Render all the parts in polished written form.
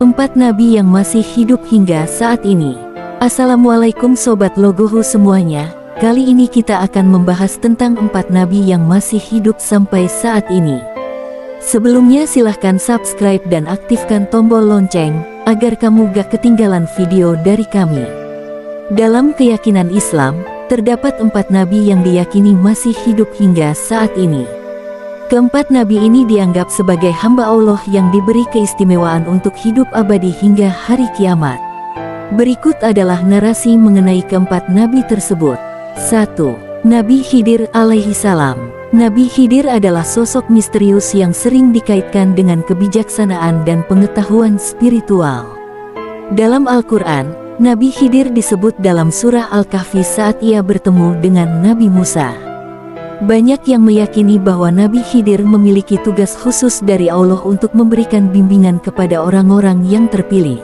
4 nabi yang masih hidup hingga saat ini. Assalamualaikum Sobat Logohu semuanya. Kali ini kita akan membahas tentang 4 nabi yang masih hidup sampai saat ini. Sebelumnya silahkan subscribe dan aktifkan tombol lonceng, agar kamu gak ketinggalan video dari kami. Dalam keyakinan Islam, terdapat 4 nabi yang diyakini masih hidup hingga saat ini. Keempat nabi ini dianggap sebagai hamba Allah yang diberi keistimewaan untuk hidup abadi hingga hari kiamat. Berikut adalah narasi mengenai keempat nabi tersebut. 1. Nabi Khidir alaihi salam. Nabi Khidir adalah sosok misterius yang sering dikaitkan dengan kebijaksanaan dan pengetahuan spiritual. Dalam Al-Quran, Nabi Khidir disebut dalam surah Al-Kahfi saat ia bertemu dengan Nabi Musa. Banyak yang meyakini bahwa Nabi Khidir memiliki tugas khusus dari Allah untuk memberikan bimbingan kepada orang-orang yang terpilih.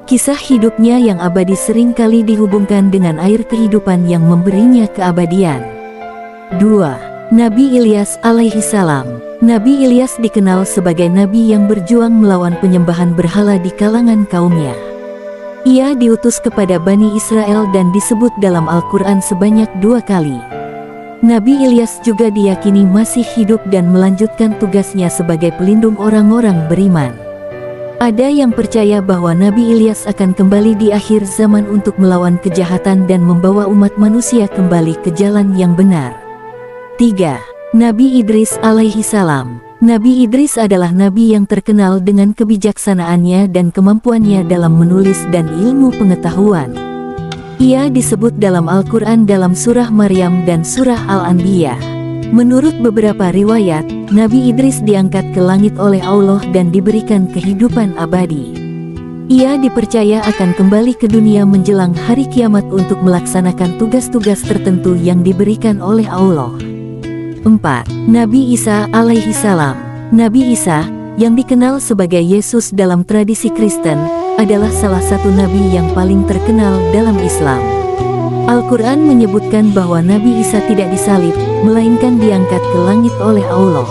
Kisah hidupnya yang abadi seringkali dihubungkan dengan air kehidupan yang memberinya keabadian. 2. Nabi Ilyas alaihi salam. Nabi Ilyas dikenal sebagai nabi yang berjuang melawan penyembahan berhala di kalangan kaumnya. Ia diutus kepada Bani Israel dan disebut dalam Al-Quran sebanyak 2 kali. Nabi Ilyas juga diyakini masih hidup dan melanjutkan tugasnya sebagai pelindung orang-orang beriman. Ada yang percaya bahwa Nabi Ilyas akan kembali di akhir zaman untuk melawan kejahatan dan membawa umat manusia kembali ke jalan yang benar. 3. Nabi Idris alaihi salam. Nabi Idris adalah nabi yang terkenal dengan kebijaksanaannya dan kemampuannya dalam menulis dan ilmu pengetahuan. Ia disebut dalam Al-Quran dalam surah Maryam dan surah Al-Anbiya. Menurut beberapa riwayat, Nabi Idris diangkat ke langit oleh Allah dan diberikan kehidupan abadi. Ia dipercaya akan kembali ke dunia menjelang hari kiamat untuk melaksanakan tugas-tugas tertentu yang diberikan oleh Allah. 4. Nabi Isa alaihi salam. Nabi Isa, yang dikenal sebagai Yesus dalam tradisi Kristen, adalah salah satu nabi yang paling terkenal dalam Islam. Al-Quran menyebutkan bahwa Nabi Isa tidak disalib, melainkan diangkat ke langit oleh Allah.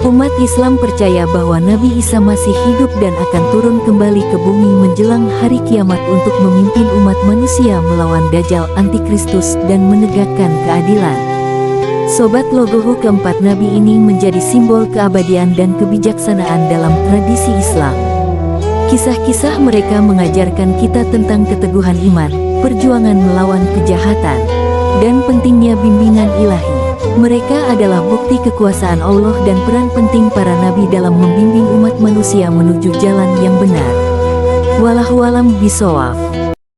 Umat Islam percaya bahwa Nabi Isa masih hidup dan akan turun kembali ke bumi menjelang hari kiamat untuk memimpin umat manusia melawan Dajjal Antikristus dan menegakkan keadilan. Sobat Logohu, keempat nabi ini menjadi simbol keabadian dan kebijaksanaan dalam tradisi Islam. Kisah-kisah mereka mengajarkan kita tentang keteguhan iman, perjuangan melawan kejahatan, dan pentingnya bimbingan ilahi. Mereka adalah bukti kekuasaan Allah dan peran penting para nabi dalam membimbing umat manusia menuju jalan yang benar. Wallahu a'lam bishawab.